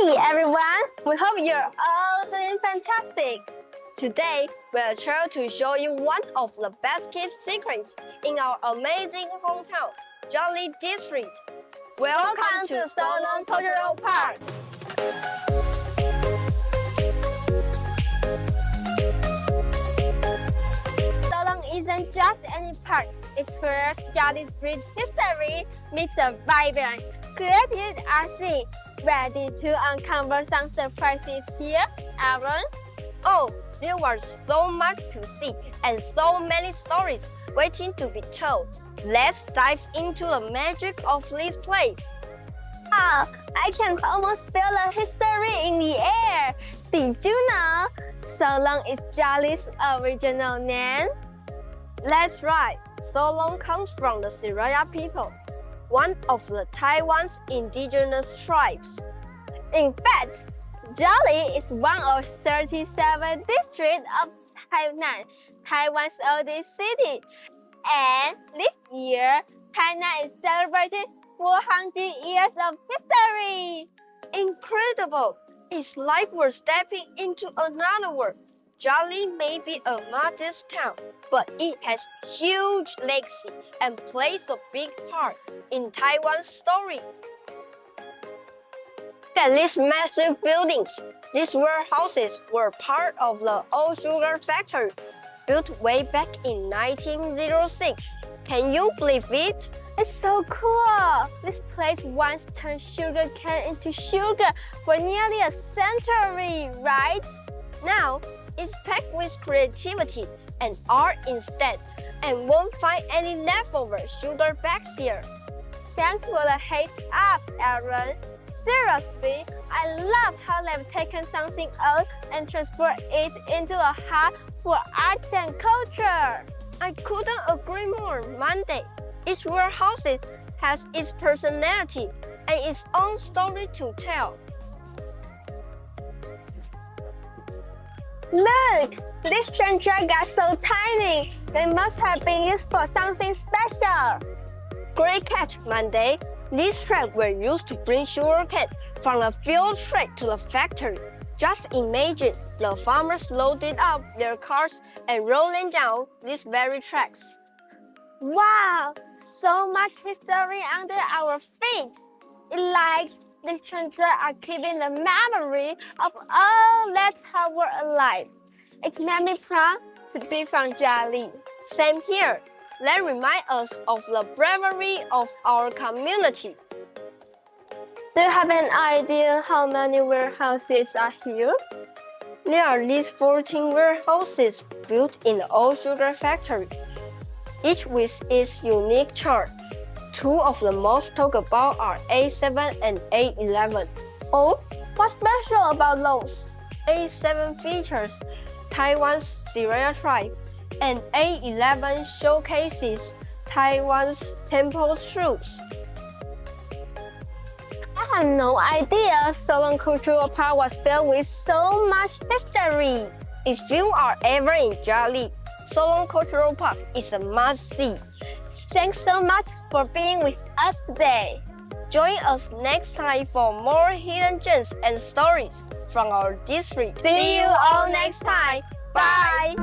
Hey everyone! We hope you're all doing fantastic! Today, we'll try to show you one of the best kept secrets in our amazing hometown, Jiali district. Welcome to Soulangh Cultural Park! Soulangh isn't just any park. It's where Jiali's rich history meets a vibrant, creative art scene. Ready to uncover some surprises here, Aaron? Oh, there was so much to see and so many stories waiting to be told. Let's dive into the magic of this place. Wow, I can almost feel the history in the air. Did you know Soulangh is Jiali's original name? That's right. Soulangh comes from the Siraya people, one of the Taiwan's indigenous tribes. In fact, Jiali is one of 37 districts of Tainan, Taiwan's oldest city. And this year, Tainan is celebrating 400 years of history. Incredible! It's like we're stepping into another world. Jiali may be a modest town, but it has huge legacy and plays a big part in Taiwan's story. Look at these massive buildings. These warehouses were part of the old sugar factory, built way back in 1906. Can you believe it? It's so cool! This place once turned sugar cane into sugar for nearly a century, right? Now, it's packed with creativity and art instead, and won't find any leftover sugar bags here. Thanks for the heads up, Aaron. Seriously, I love how they've taken something old and transformed it into a hub for arts and culture. I couldn't agree more, Monday. Each warehouse has its personality and its own story to tell. Look! These train tracks are so tiny. They must have been used for something special. Great catch, Monday. These tracks were used to bring sugarcane from the field straight to the factory. Just imagine the farmers loaded up their cars and rolling down these very tracks. Wow! So much history under our feet. It's like these train tracks are keeping the memory of all that's hard work alive. It made me proud to be from Jiali. Same here. They remind us of the bravery of our community. Do you have an idea how many warehouses are here? There are at least 14 warehouses built in the old sugar factory, each with its unique charm. Two of the most talked about are A7 and A11. Oh, what's special about those? A7 features Taiwan's Siraya tribe, and A11 showcases Taiwan's temple troops. I had no idea Soulangh Cultural Park was filled with so much history. If you are ever in Jiali, Soulangh Cultural Park is a must-see. Thanks so much for being with us today. Join us next time for more hidden gems and stories from our district. See you all next time. Bye!